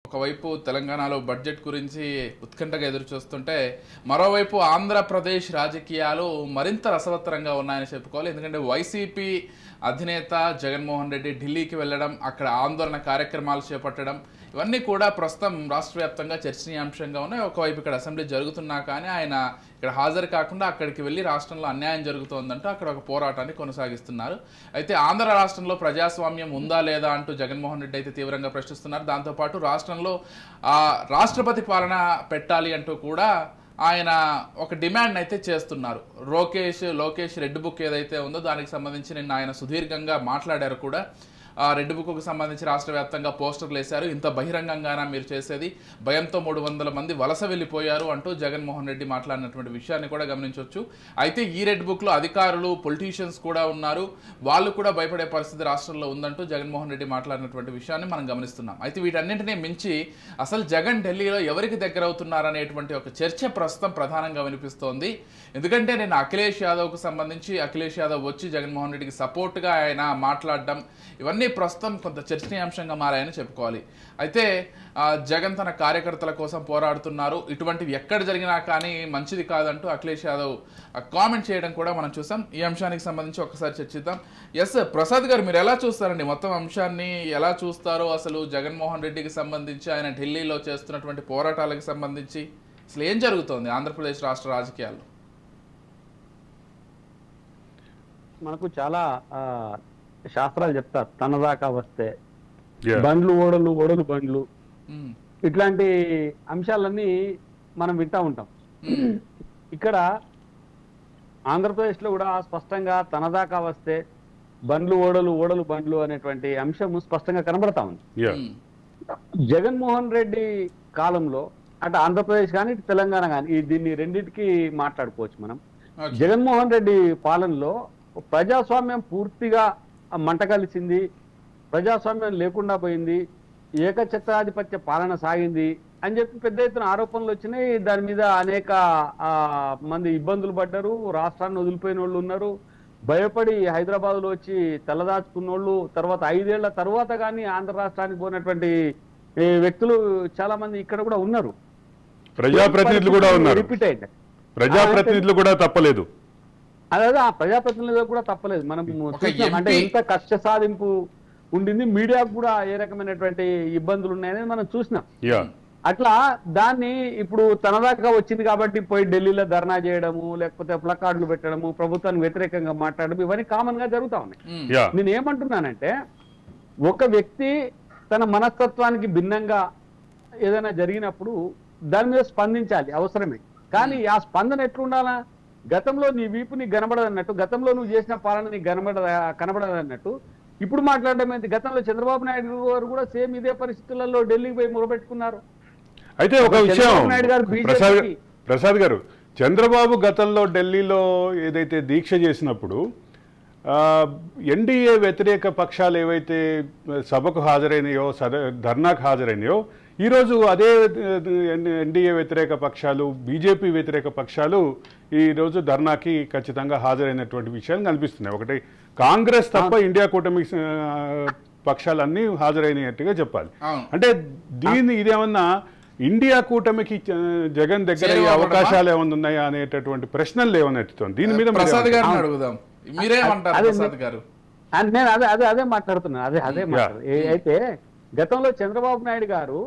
ఒకవైపు తెలంగాణలో బడ్జెట్ గురించి ఉత్కంఠగా ఎదురు చూస్తుంటే మరోవైపు ఆంధ్రప్రదేశ్ రాజకీయాలు మరింత రసవత్తరంగా ఉన్నాయని చెప్పుకోవాలి. ఎందుకంటే వైసీపీ అధినేత జగన్మోహన్ రెడ్డి ఢిల్లీకి వెళ్ళడం, అక్కడ ఆందోళన కార్యక్రమాలు చేపట్టడం ఇవన్నీ కూడా ప్రస్తుతం రాష్ట్ర వ్యాప్తంగా చర్చనీయాంశంగా ఉన్నాయి. ఒకవైపు ఇక్కడ అసెంబ్లీ జరుగుతున్నా కానీ ఆయన ఇక్కడ హాజరు కాకుండా అక్కడికి వెళ్ళి రాష్ట్రంలో అన్యాయం జరుగుతోందంటూ అక్కడ ఒక పోరాటాన్ని కొనసాగిస్తున్నారు. అయితే ఆంధ్ర రాష్ట్రంలో ప్రజాస్వామ్యం ఉందా లేదా అంటూ జగన్మోహన్ రెడ్డి అయితే తీవ్రంగా ప్రశ్నిస్తున్నారు. దాంతోపాటు రాష్ట్రంలో రాష్ట్రపతి పాలన పెట్టాలి అంటూ కూడా ఆయన ఒక డిమాండ్ అయితే చేస్తున్నారు. లోకేష్ రెడ్ బుక్ ఏదైతే ఉందో దానికి సంబంధించి నిన్న ఆయన సుదీర్ఘంగా మాట్లాడారు కూడా. రెడ్ బుక్కు సంబంధించి రాష్ట్ర వ్యాప్తంగా పోస్టర్లు వేశారు. ఇంత బహిరంగంగానా మీరు చేసేది, భయంతో 300 మంది వలస వెళ్ళిపోయారు అంటూ జగన్మోహన్ రెడ్డి మాట్లాడినటువంటి విషయాన్ని కూడా గమనించవచ్చు. అయితే ఈ రెడ్ బుక్లో అధికారులు, పొలిటీషియన్స్ కూడా ఉన్నారు, వాళ్ళు కూడా భయపడే పరిస్థితి రాష్ట్రంలో ఉందంటూ జగన్మోహన్ రెడ్డి మాట్లాడినటువంటి విషయాన్ని మనం గమనిస్తున్నాం. అయితే వీటన్నింటినీ మించి అసలు జగన్ ఢిల్లీలో ఎవరికి దగ్గర అవుతున్నారనేటువంటి ఒక చర్చ ప్రస్తుతం ప్రధానంగా వినిపిస్తోంది. ఎందుకంటే నేను అఖిలేష్ యాదవ్కు సంబంధించి అఖిలేష్ యాదవ్ వచ్చి జగన్మోహన్ రెడ్డికి సపోర్ట్గా ఆయన మాట్లాడడం ఇవన్నీ ప్రస్తుతం కొంత చర్చనీయాంశంగా మారాయని చెప్పుకోవాలి. అయితే జగన్ తన కార్యకర్తల కోసం పోరాడుతున్నారు, ఇటువంటివి ఎక్కడ జరిగినా కానీ మంచిది కాదంటూ అఖిలేష్ యాదవ్ కామెంట్ చేయడం కూడా మనం చూసాం. ఈ అంశానికి సంబంధించి ఒకసారి చర్చిద్దాం. ప్రసాద్ గారు, మీరు ఎలా చూస్తారండి మొత్తం అంశాన్ని? ఎలా చూస్తారో అసలు జగన్మోహన్ రెడ్డికి సంబంధించి ఆయన ఢిల్లీలో చేస్తున్నటువంటి పోరాటాలకు సంబంధించి అసలు ఏం జరుగుతోంది ఆంధ్రప్రదేశ్ రాష్ట్ర రాజకీయాల్లో? మనకు చాలా శాస్త్రాలు చెప్తారు, తన దాకా వస్తే బండ్లు ఓడలు, ఓడలు బండ్లు, ఇట్లాంటి అంశాలన్నీ మనం వింటా ఉంటాం. ఇక్కడ ఆంధ్రప్రదేశ్ లో కూడా స్పష్టంగా తన దాకా వస్తే బండ్లు ఓడలు, ఓడలు బండ్లు అనేటువంటి అంశం స్పష్టంగా కనబడతా ఉంది. జగన్మోహన్ రెడ్డి కాలంలో అటు ఆంధ్రప్రదేశ్ కానీ ఇటు తెలంగాణ కానీ దీన్ని రెండింటికి మాట్లాడుకోవచ్చు మనం. జగన్మోహన్ రెడ్డి పాలనలో ప్రజాస్వామ్యం పూర్తిగా మంట కలిసింది, ప్రజాస్వామ్యం లేకుండా పోయింది, ఏకఛత్రాధిపత్య పాలన సాగింది అని చెప్పి పెద్ద ఎత్తున ఆరోపణలు వచ్చినాయి. దాని మీద అనేక మంది ఇబ్బందులు పడ్డారు, రాష్ట్రాన్ని వదిలిపోయిన వాళ్ళు ఉన్నారు, భయపడి హైదరాబాద్లో వచ్చి తలదాచుకున్న వాళ్ళు, తర్వాత 5 ఏళ్ల తర్వాత కానీ ఆంధ్ర రాష్ట్రానికి పోయినటువంటి వ్యక్తులు చాలా మంది ఇక్కడ కూడా ఉన్నారు. ప్రజాప్రతినిధులు కూడా ఉన్నారు, ప్రజాప్రతినిధులు కూడా తప్పలేదు. అదే ఆ ప్రజాప్రతినిధులకు కూడా తప్పలేదు. మనం చూసినాం, అంటే ఎంత కష్ట సాధింపు ఉండింది, మీడియాకు కూడా ఏ రకమైనటువంటి ఇబ్బందులు ఉన్నాయని మనం చూసినాం. అట్లా దాన్ని ఇప్పుడు తన దాకా వచ్చింది కాబట్టి పోయి ఢిల్లీలో ధర్నా చేయడము, లేకపోతే ప్లకార్డులు పెట్టడము, ప్రభుత్వానికి వ్యతిరేకంగా మాట్లాడడం, ఇవన్నీ కామన్ గా జరుగుతా ఉన్నాయి. నేను ఏమంటున్నానంటే, ఒక వ్యక్తి తన మనస్తత్వానికి భిన్నంగా ఏదైనా జరిగినప్పుడు దాని మీద స్పందించాలి, అవసరమే. కానీ ఆ స్పందన ఎట్లుండాలా? గతంలో నీ వీపు నీకు కనబడదన్నట్టు, గతంలో నువ్వు చేసిన పాలన నీకు కనబడదన్నట్టు ఇప్పుడు మాట్లాడడం ఏంటి? గతంలో చంద్రబాబు నాయుడు గారు కూడా సేమ్ ఇదే పరిస్థితులలో ఢిల్లీకి పోయి మొరబెట్టుకున్నారు. అయితే ఒక విషయం ప్రసాద్ గారు, చంద్రబాబు గతంలో ఢిల్లీలో ఏదైతే దీక్ష చేసినప్పుడు ఎన్డీఏ వ్యతిరేక పక్షాలు ఏవైతే సభకు హాజరైనాయో, ధర్నాకు హాజరైనాయో, ఈరోజు అదే ఎన్డీఏ వ్యతిరేక పక్షాలు, బీజేపీ వ్యతిరేక పక్షాలు ఈరోజు ధర్నాకి ఖచ్చితంగా హాజరైనటువంటి విషయాలు కనిపిస్తున్నాయి. ఒకటి కాంగ్రెస్ తప్ప ఇండియా కూటమి పక్షాలన్నీ హాజరైనట్టుగా చెప్పాలి. అంటే ఇదేమన్నా ఇండియా కూటమికి జగన్ దగ్గర అవకాశాలు ఏమన్నా ఉన్నాయా అనేటటువంటి ప్రశ్నలు ఏమన్నా ఎత్తుతోంది. దీని మీద నేను అదే మాట్లాడుతున్నా. అదే మాట్లాడు. అయితే గతంలో చంద్రబాబు నాయుడు గారు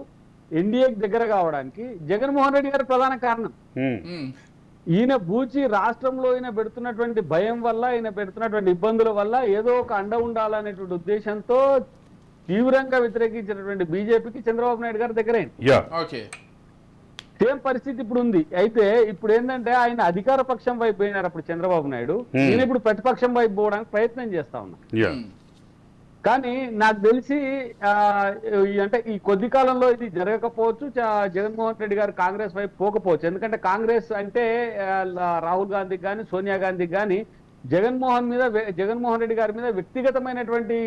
ఎన్డీఏకి దగ్గర కావడానికి జగన్మోహన్ రెడ్డి గారు ప్రధాన కారణం. ఈయన బూచి రాష్ట్రంలో ఈయన పెడుతున్నటువంటి భయం వల్ల, ఈయన పెడుతున్నటువంటి ఇబ్బందుల వల్ల ఏదో ఒక అండ ఉండాలనేటువంటి ఉద్దేశంతో తీవ్రంగా వ్యతిరేకించినటువంటి బీజేపీకి చంద్రబాబు నాయుడు గారు దగ్గరైంది. సేమ్ పరిస్థితి ఇప్పుడు ఉంది. అయితే ఇప్పుడు ఏంటంటే ఆయన అధికార పక్షం వైపు పోయినారు అప్పుడు చంద్రబాబు నాయుడు, నేను ఇప్పుడు ప్రతిపక్షం వైపు పోవడానికి ప్రయత్నం చేస్తా ఉన్నా. కానీ నాకు తెలిసి అంటే ఈ కొద్ది కాలంలో ఇది జరగకపోవచ్చు, జగన్మోహన్ రెడ్డి గారు కాంగ్రెస్ వైపు పోకపోవచ్చు. ఎందుకంటే కాంగ్రెస్ అంటే రాహుల్ గాంధీకి కానీ సోనియా గాంధీకి కానీ జగన్మోహన్ రెడ్డి గారి మీద వ్యక్తిగతమైనటువంటి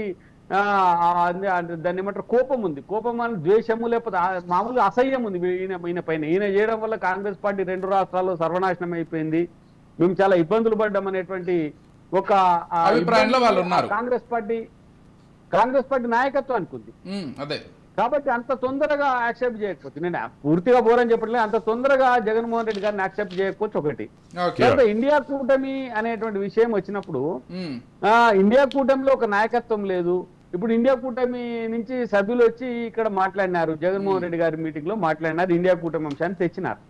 దాన్ని ఏమంటారు, కోపం ఉంది. కోపం అని ద్వేషము, లేకపోతే మామూలుగా అసహ్యం ఉంది ఈయన పైన. ఈయన చేయడం వల్ల కాంగ్రెస్ పార్టీ 2 రాష్ట్రాల్లో సర్వనాశనం అయిపోయింది, మేము చాలా ఇబ్బందులు పడ్డాం అనేటువంటి ఒక అభిప్రాయంలో వాళ్ళు ఉన్నారు. కాంగ్రెస్ పార్టీ నాయకత్వానికి ఉంది. కాబట్టి అంత తొందరగా యాక్సెప్ట్ చేయకపోతే, నేను పూర్తిగా బోరని చెప్పట్లేదు, అంత తొందరగా జగన్మోహన్ రెడ్డి గారిని యాక్సెప్ట్ చేయకపోవచ్చు ఒకటి. తర్వాత ఇండియా కూటమి అనేటువంటి విషయం వచ్చినప్పుడు ఇండియా కూటమిలో ఒక నాయకత్వం లేదు. ఇప్పుడు ఇండియా కూటమి నుంచి సభ్యులు వచ్చి ఇక్కడ మాట్లాడినారు, జగన్మోహన్ రెడ్డి గారి మీటింగ్ లో మాట్లాడినారు, ఇండియా కూటమి అంశాన్ని తెచ్చినారు.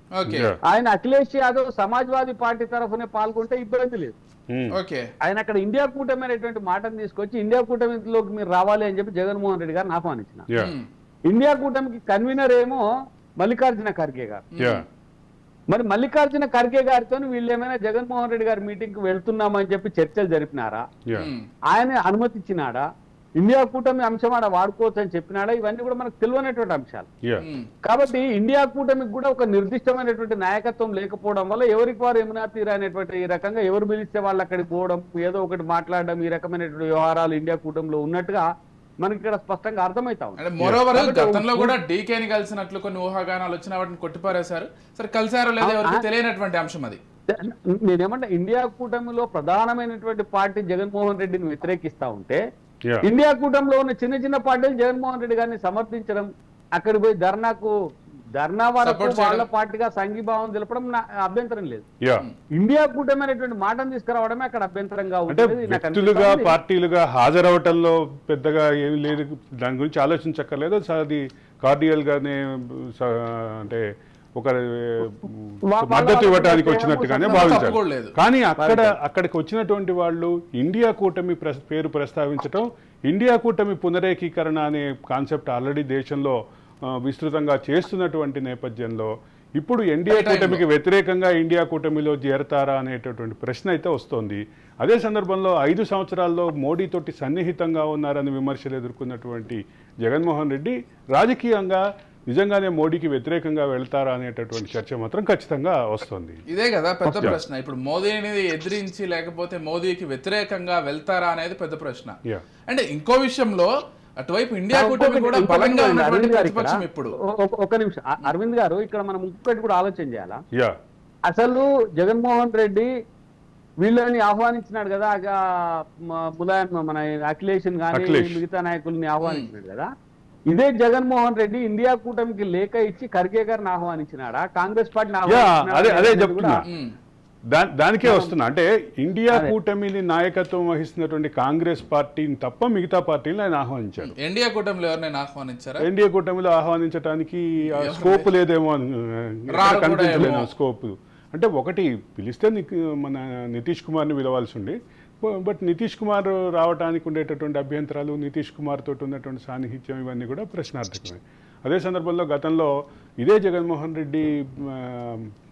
ఆయన అఖిలేష్ యాదవ్ సమాజ్వాదీ పార్టీ తరఫునే పాల్గొంటే ఇబ్బంది లేదు. ఆయన అక్కడ ఇండియా కూటమి అనేటువంటి మాటను తీసుకొచ్చి ఇండియా కూటమిలోకి మీరు రావాలి అని చెప్పి జగన్మోహన్ రెడ్డి గారిని ఆహ్వానించిన. ఇండియా కూటమికి కన్వీనర్ ఏమో మల్లికార్జున ఖర్గే గారు. మరి మల్లికార్జున ఖర్గే గారితో వీళ్ళు ఏమైనా జగన్మోహన్ రెడ్డి గారి మీటింగ్ కి వెళ్తున్నామని చెప్పి చర్చలు జరిపినారా? ఆయన అనుమతి ఇచ్చినాడా? ఇండియా కూటమి అంశం ఆడ వాడుకోవచ్చు అని చెప్పినాడా? ఇవన్నీ కూడా మనకు తెలియనటువంటి అంశాలు. కాబట్టి ఇండియా కూటమికి కూడా ఒక నిర్దిష్టమైనటువంటి నాయకత్వం లేకపోవడం వల్ల ఎవరికి వారు యమునా తీర అనేటువంటి ఈ రకంగా ఎవరు పిలిస్తే వాళ్ళు అక్కడికి పోవడం, ఏదో ఒకటి మాట్లాడడం, ఈ రకమైనటువంటి వ్యవహారాలు ఇండియా కూటమిలో ఉన్నట్టుగా మనకి ఇక్కడ స్పష్టంగా అర్థమైతా ఉంది. మరోవర్ గతంలో కూడా డీకేని కలిసినట్లు కొన్ని ఊహాగానాలు వచ్చిన వాటిని కొట్టిపారేశారు. సరే కలిసారో లేదో ఎవరికి తెలియనటువంటి అంశం అది. నేనేమంటే ఇండియా కూటమిలో ప్రధానమైనటువంటి పార్టీ జగన్మోహన్ రెడ్డిని వ్యతిరేకిస్తా ఉంటే ఇండియా కూటమిలో ఉన్న చిన్న చిన్న పార్టీలు జగన్మోహన్ రెడ్డి గారిని సమర్థించడం, అక్కడికి పోయి ధర్నా వరకు వాళ్ళ పార్టీగా సంఘీభావం తెలపడం అభ్యంతరం లేదు. ఇండియా కూటమి అనేటువంటి మాటను తీసుకురావడమే అక్కడ అభ్యంతరంగా ఉంటుంది. వ్యక్తులుగా పార్టీలుగా హాజరవటంలో పెద్దగా ఏమి లేదు, దాని గురించి ఆలోచించక్కర్లేదు. అది కార్డియల్ గానే అంటే ఒక మద్దతు ఇవ్వడానికి వచ్చినట్టుగానే భావించారు. కానీ అక్కడికి వచ్చినటువంటి వాళ్ళు ఇండియా కూటమి పేరు ప్రస్తావించడం, ఇండియా కూటమి పునరేకీకరణ అనే కాన్సెప్ట్ ఆల్రెడీ దేశంలో విస్తృతంగా చేస్తున్నటువంటి నేపథ్యంలో ఇప్పుడు ఎన్డీఏ కూటమికి వ్యతిరేకంగా ఇండియా కూటమిలో చేరతారా అనేటటువంటి ప్రశ్న అయితే వస్తోంది. అదే సందర్భంలో 5 సంవత్సరాల్లో మోడీతోటి సన్నిహితంగా ఉన్నారని విమర్శలు ఎదుర్కొన్నటువంటి జగన్మోహన్ రెడ్డి రాజకీయంగా నిజంగానే మోడీకి వ్యతిరేకంగా వెళ్తారా అనేటటువంటి చర్చ మాత్రం ఖచ్చితంగా వస్తుంది. ఇదే కదా పెద్ద ప్రశ్న. ఇప్పుడు మోదీని ఎదిరించి లేకపోతే మోదీకి వ్యతిరేకంగా వెళ్తారా అనేది పెద్ద ప్రశ్న. అంటే ఇంకో విషయంలో అటువైపు ఇండియా కూటమి కూడా బలంగా ఉన్నటువంటి ప్రతిపక్షం. ఇప్పుడు ఒక నిమిషం అరవింద్ గారు, ఇక్కడ మనం ఇంకొకటి కూడా ఆలోచన చేయాలా? అసలు జగన్మోహన్ రెడ్డి వీళ్ళని ఆహ్వానించినాడు కదా, ములాయం మన అఖిలేష్ కానీ మిగతా నాయకుల్ని ఆహ్వానించినాడు కదా. ఇదే జగన్మోహన్ రెడ్డి ఇండియా కూటమికి లేఖ ఇచ్చి ఖర్గే గారిని ఆహ్వానించినాడా? కాంగ్రెస్ పార్టీని చెప్తున్నా, దానికే వస్తున్నా. అంటే ఇండియా కూటమిని నాయకత్వం వహిస్తున్నటువంటి కాంగ్రెస్ పార్టీని తప్ప మిగతా పార్టీని ఆయన ఆహ్వానించారు. ఇండియా కూటమిలో ఎవరినైనా ఆహ్వానించారా? ఇండియా కూటమిలో ఆహ్వానించడానికి స్కోప్ లేదేమో, కనిపించలేదు స్కోప్. అంటే ఒకటి పిలిస్తే మన నితీష్ కుమార్ని పిలవాల్సి ఉండి, బట్ నితీష్ కుమార్ రావడానికి ఉండేటటువంటి అభ్యంతరాలు, నితీష్ కుమార్ తోటి ఉన్నటువంటి సాన్నిహిత్యం, ఇవన్నీ కూడా ప్రశ్నార్థకమే. అదే సందర్భంలో గతంలో ఇదే జగన్మోహన్ రెడ్డి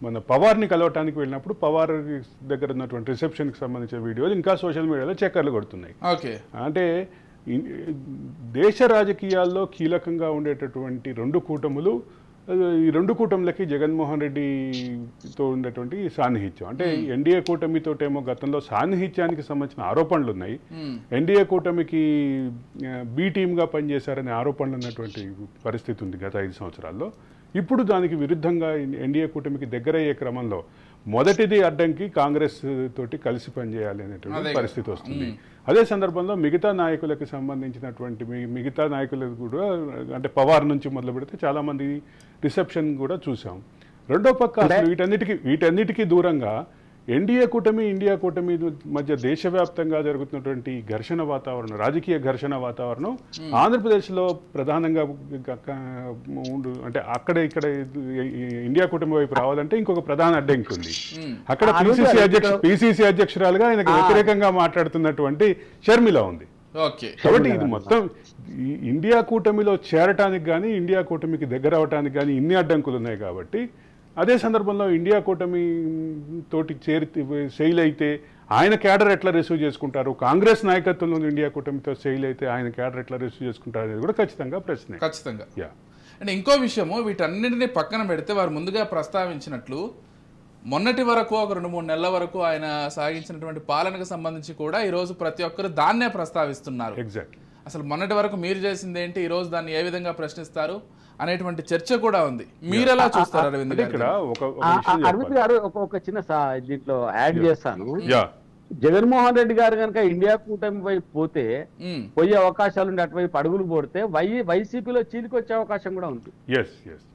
మన పవార్ని కలవటానికి వెళ్ళినప్పుడు పవార్ దగ్గర ఉన్నటువంటి రిసెప్షన్కి సంబంధించిన వీడియోలు ఇంకా సోషల్ మీడియాలో చక్కర్లు కొడుతున్నాయి. అంటే దేశ రాజకీయాల్లో కీలకంగా ఉండేటటువంటి 2 కూటములు, ఈ 2 కూటములకి జగన్మోహన్ రెడ్డితో ఉండేటువంటి సాన్నిహిత్యం, అంటే ఎన్డీఏ కూటమితోటేమో గతంలో సాన్నిహిత్యానికి సంబంధించిన ఆరోపణలు ఉన్నాయి, ఎన్డీఏ కూటమికి బి టీమ్గా పనిచేశారనే ఆరోపణలు ఉన్నటువంటి పరిస్థితి ఉంది గత 5 సంవత్సరాల్లో. ఇప్పుడు దానికి విరుద్ధంగా ఎన్డీఏ కూటమికి దగ్గరయ్యే క్రమంలో మొదటిది అడ్డంకి కాంగ్రెస్ తోటి కలిసి పనిచేయాలి అనేటువంటి పరిస్థితి వస్తుంది. అదే సందర్భంలో మిగతా నాయకులకు సంబంధించినటువంటి మిగతా నాయకులకు కూడా, అంటే పవార్ నుంచి మొదలు పెడితే చాలామంది రిసెప్షన్ కూడా చూసాం. రెండో పక్క అసలు వీటన్నిటికీ దూరంగా ఎన్డీఏ కూటమి ఇండియా కూటమి మధ్య దేశవ్యాప్తంగా జరుగుతున్నటువంటి ఘర్షణ వాతావరణం, రాజకీయ ఘర్షణ వాతావరణం ఆంధ్రప్రదేశ్లో ప్రధానంగా అంటే ఇక్కడ ఇండియా కూటమి వైపు రావాలంటే ఇంకొక ప్రధాన అడ్డంకి ఉంది. అక్కడ పిసిసి అధ్యక్షురాలుగా ఆయనకు వ్యతిరేకంగా మాట్లాడుతున్నటువంటి షర్మిల ఉంది. కాబట్టి ఇది మొత్తం ఇండియా కూటమిలో చేరటానికి కానీ ఇండియా కూటమికి దగ్గర అవటానికి కానీ ఇన్ని అడ్డంకులు ఉన్నాయి. కాబట్టి అదే సందర్భంలో ఇండియా కూటమి తోటి సెయిల్ అయితే ఆయన క్యాడర్ ఎట్లా రిసీవ్ చేసుకుంటారు, కాంగ్రెస్ నాయకత్వంలో ఇండియా కూటమితో సెయిల్ అయితే ఆయన క్యాడర్ ఎట్లా రిసీవ్ చేసుకుంటారు అనేది కూడా ఖచ్చితంగా ప్రశ్న. ఖచ్చితంగా. అంటే ఇంకో విషయము, వీటన్నింటినీ పక్కన పెడితే వారు ముందుగా ప్రస్తావించినట్లు మొన్నటి వరకు ఒక 2-3 నెలల వరకు ఆయన సాగించినటువంటి పాలనకు సంబంధించి కూడా ఈరోజు ప్రతి ఒక్కరు దాన్నే ప్రస్తావిస్తున్నారు. ఎగ్జాక్ట్లీ. అసలు మొన్నటి వరకు మీరు చేసింది ఏంటి, ఈరోజు దాన్ని ఏ విధంగా ప్రశ్నిస్తారు అనేటువంటి చర్చ కూడా ఉంది. మీరు ఎలా చూస్తారు అరవింద్ గారు? అరవింద్ గారు ఒక చిన్న దీంట్లో యాడ్ చేస్తాను. జగన్మోహన్ రెడ్డి గారు కనుక ఇండియా కూటమి వైపు పోతే పోయే అవకాశాలు ఉండే అటువైపు అడుగులు పోడితే వైసీపీలో చీలికి వచ్చే అవకాశం కూడా ఉంది. Yes yes